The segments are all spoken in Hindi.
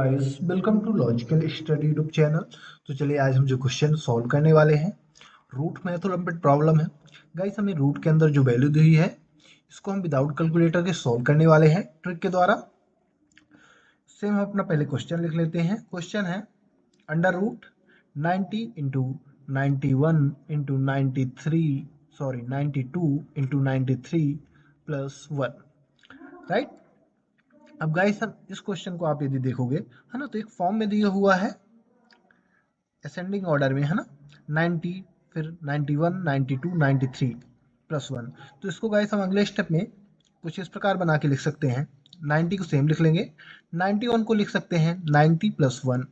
Guys, welcome to logical study YouTube channel. तो चलिए आज हम जो क्वेश्चन सॉल्व करने वाले हैं, रूट में थोड़ा बिट प्रॉब्लम है। गाइस, हमें रूट के अंदर जो वैल्यू दी हुई है इसको हम विदाउट कैलकुलेटर के सॉल्व करने वाले हैं ट्रिक के द्वारा। सेम हम अपना पहले क्वेश्चन लिख लेते हैं। क्वेश्चन है under root 90 into 91 into 93 sorry 92 into 93 plus 1, right. अब गाइस, हम इस क्वेश्चन को आप यदि देखोगे है ना, तो एक फॉर्म में दिया हुआ है असेंडिंग ऑर्डर में, है ना। 90, फिर 91, 92, 93 प्लस 1। तो इसको गाइस हम अगले स्टेप में कुछ इस प्रकार बना के लिख सकते हैं। 90 को सेम लिख लेंगे, 91 को लिख सकते हैं 90 प्लस 1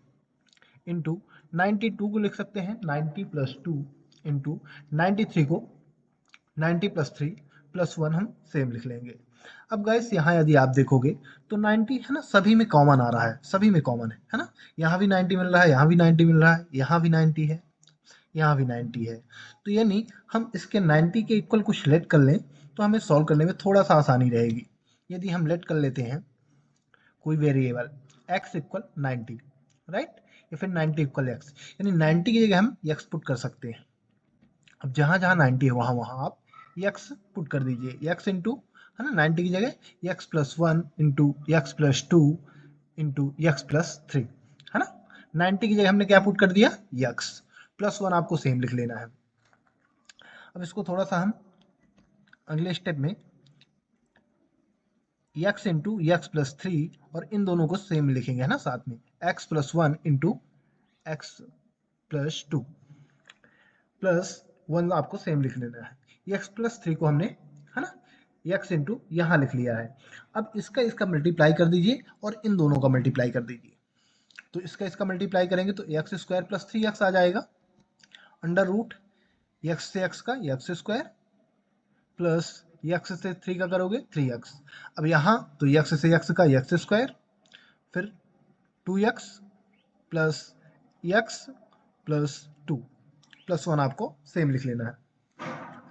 इंटू 92 को लिख सकते हैं 90 प्लस 2 इंटू 93 को 90 प्लस 3 प्लस 1 हम सेम लिख लेंगे। अब गाइस, यहाँ यदि आप देखोगे तो 90 है ना, सभी में कॉमन आ रहा है, सभी में कॉमन है ना। यहाँ भी 90 मिल रहा है, यहाँ भी 90 मिल रहा है, यहाँ भी 90 है, यहाँ भी 90 है। तो यानी हम इसके 90 के इक्वल कुछ लेट कर लें तो हमें सॉल्व करने में थोड़ा सा आसानी रहेगी। यदि हम लेट कर लेते हैं कोई वेरिएबल x इक्वल 90, राइट, या फिर 90 इक्वल x, यानी 90 की जगह हम x पुट कर सकते हैं। अब जहाँ जहाँ 90 है वहाँ वहाँ आप x पुट कर दीजिए, x इंटू, है ना, 90 की जगह x plus 1 into x plus 2 into x plus 3, है ना। 90 की जगह हमने क्या पुट कर दिया, x प्लस 1, आपको सेम लिख लेना है। अब इसको थोड़ा सा हम अगले स्टेप में x इंटू x प्लस 3 और इन दोनों को सेम लिखेंगे, है ना, साथ में x plus 1 into x plus 2 plus 1 आपको सेम लिख लेना है। x प्लस 3 को हमने, है ना, x इंटू यहाँ लिख लिया है। अब इसका मल्टीप्लाई कर दीजिए और इन दोनों का मल्टीप्लाई कर दीजिए। तो इसका मल्टीप्लाई करेंगे तो एक्स स्क्वायर प्लस 3x आ जाएगा। अंडर रूट x से x का x स्क्वायर प्लस x से 3 का करोगे 3x। अब यहाँ तो x से x का x स्क्वायर, फिर 2x plus x plus 2 plus 1 आपको सेम लिख लेना है,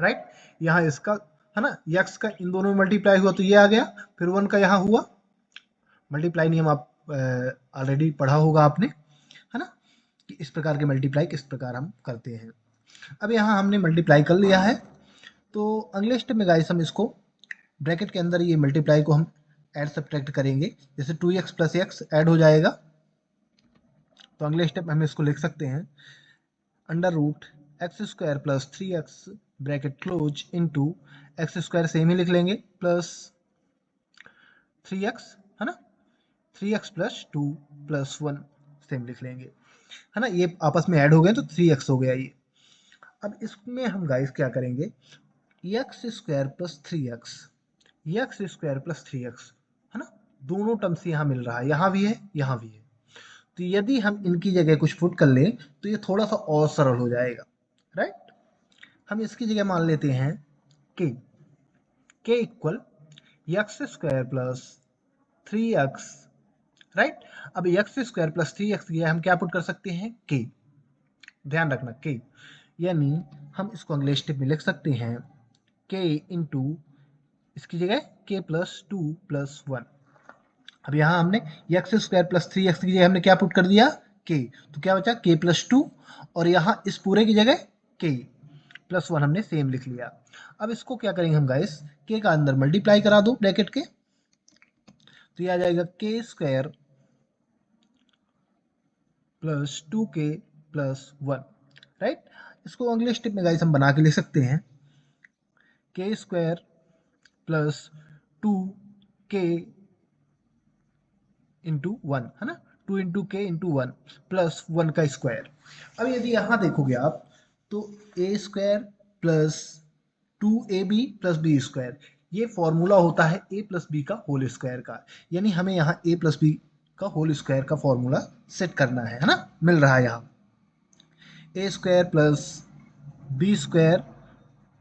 राइट। यहाँ इसका, है ना, x का इन दोनों में मल्टीप्लाई हुआ तो ये आ गया, फिर 1 का यहाँ हुआ मल्टीप्लाई। नियम आप ऑलरेडी पढ़ा होगा आपने, है ना, कि इस प्रकार के मल्टीप्लाई किस प्रकार हम करते हैं। अब यहाँ हमने मल्टीप्लाई कर लिया है, तो अगले स्टेप में गाइस हम इसको ब्रैकेट के अंदर ये मल्टीप्लाई को हम ऐड सब्ट्रैक्ट करेंगे। जैसे 2x प्लस x ऐड हो जाएगा, तो अगले स्टेप में हम इसको लिख सकते हैं under root x square plus 3x bracket close into x square same ही लिख लेंगे प्लस 3x, है ना, 3x प्लस 2 प्लस 1 सेम लिख लेंगे, है ना। ये आपस में ऐड हो गए तो 3x हो गया ये। अब इसमें हम गाइस क्या करेंगे, x square plus 3x, x square plus 3x, है ना, दोनों टर्म्स यहाँ मिल रहा है, यहाँ भी है, यहाँ भी है। तो यदि हम इनकी जगह कुछ पुट कर लें तो ये थोड़ा सा और सरल हो जाएगा, राइट। हम इसकी जगह मान लेते हैं के equal x square plus 3x, right. अब एक्स स्क्वायर प्लस 3x की हम क्या पुट कर सकते हैं, के, ध्यान रखना के, यानी हम इसको अगले स्टेप में लिख सकते हैं के इंटू इसकी जगह के प्लस 2 प्लस 1। अब यहाँ हमने एक्स स्क्वायर प्लस 3x की जगह हमने क्या पुट कर दिया, के, तो क्या बचा के प्लस 2, और यहाँ इस पूरे की जगह के प्लस 1 हमने सेम लिख लिया। अब इसको क्या करेंगे हम गाइस, के का अंदर मल्टीप्लाई करा दो ब्रैकेट के, तो ये आ जाएगा के square plus 2k plus 1, right. इसको अगले स्टेप में गाइस हम बना के लिख सकते हैं के स्क्वायर प्लस 2k इंटू 1, है ना, 2 इंटू के इंटू 1 प्लस 1 का स्क्वायर। अब यदि यहाँ देखोगे आप तो a square plus 2ab plus b square, ये फॉर्मूला होता है ए प्लस बी का होल स्क्वायर का, यानी हमें यहाँ ए प्लस बी का होल स्क्वायर का फॉर्मूला सेट करना है ना, मिल रहा है यहाँ a square plus b square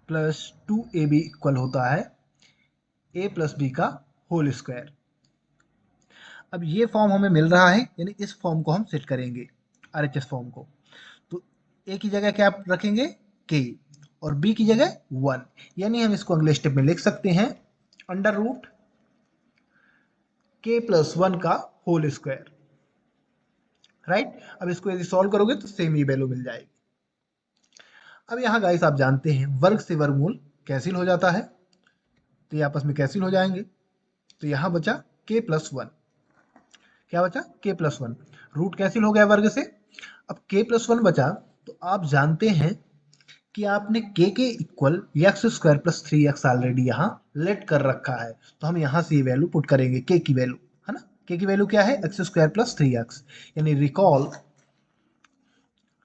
plus 2ab equal होता है ए प्लस बी का होल स्क्वायर। अब ये फॉर्म हमें मिल रहा है, यानी इस फॉर्म को हम सेट करेंगे, आरएचएस फॉर्म को। तो ए की जगह क्या रखेंगे, के, और बी की जगह 1, यानी हम इसको अगले स्टेप में लिख सकते हैं अंडर रूट के प्लस 1 का होल स्क्वायर, राइट। अब इसको यदि सॉल्व करोगे तो सेम ही वैल्यू मिल जाएगी। अब यहाँ गाइस आप जानते हैं वर्ग से वर्गमूल कैंसिल हो जाता है, तो ये आपस में कैंसिल हो जाएंगे, तो यहाँ बचा k+1। क्या बचा? k+1। रूट कैंसिल हो गया वर्ग से, अब k+1 बचा। तो आप जानते हैं कि आपने k के इक्वल x² + 3x ऑलरेडी यहाँ लेट कर रखा है, तो हम यहाँ से ये वैल्यू पुट करेंगे k की वैल्यू, है ना। k की वैल्यू क्या है? x² + 3x, यानी रिकॉल।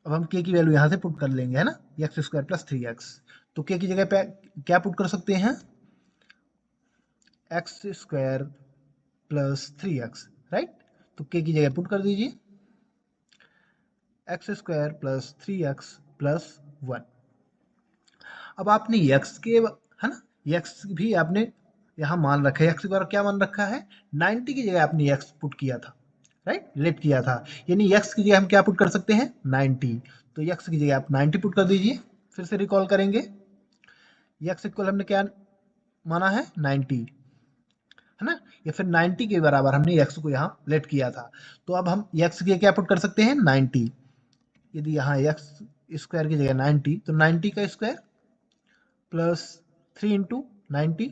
अब हम k की वैल्यू यहाँ से पुट कर लेंगे, है ना, x² + 3x। तो k की जगह पे क्या पुट कर सकते हैं? x² + 3x, right. तो k की जगह पुट कर दीजिए x² + 3x + 1। अब आपने x के, है ना, x भी आपने यहाँ मान रखा है, x का क्या मान रखा है? 90 की जगह आपने x पुट किया था, राइट, लेट किया था, यानी x की जगह हम क्या पुट कर सकते हैं? 90। तो x की जगह आप 90 पुट कर दीजिए। फिर से रिकॉल करेंगे, x इक्वल हमने क्या माना है? 90, है ना, या फिर 90 के बराबर हमने x को यहाँ लेट किया था। तो अब हम x की क्या पुट कर सकते हैं? 90। यदि यहाँ x² की जगह 90, तो 90 का स्क्वायर प्लस 3 × 90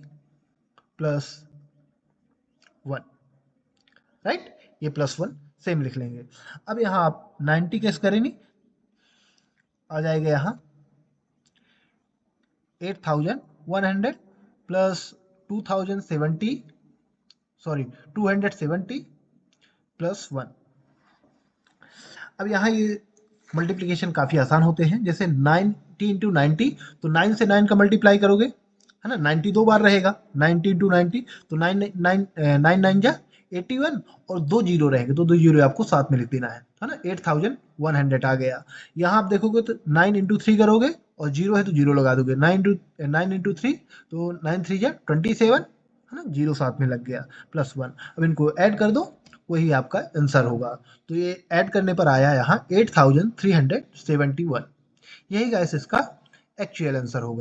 + 1, राइट। ये +1 सेम लिख लेंगे। अब यहाँ आप 90 का स्क्वायर नहीं आ जाएगा, यहाँ 8100 प्लस 2070, सॉरी 270 + 1। अब यहाँ ये मल्टीप्लिकेशन काफ़ी आसान होते हैं, जैसे 90 × 90, तो 9 से 9 का मल्टीप्लाई करोगे, है ना, 90 दो बार रहेगा, 90 × 90, तो 9 जा 81, और 2 जीरो रहेंगे, तो 2 जीरो आपको साथ में लिख देना है ना। 8100 आ गया। यहाँ आप देखोगे तो 9 × 3 करोगे, और जीरो है तो जीरो लगा दोगे, 9 × 3, तो 9 3 जा 27, है ना, जीरो साथ में लग गया, +1। अब इनको ऐड कर दो, वही आपका आंसर होगा। तो ये ऐड करने पर आया यहाँ 8371। यही गाइस इसका एक्चुअल आंसर होगा।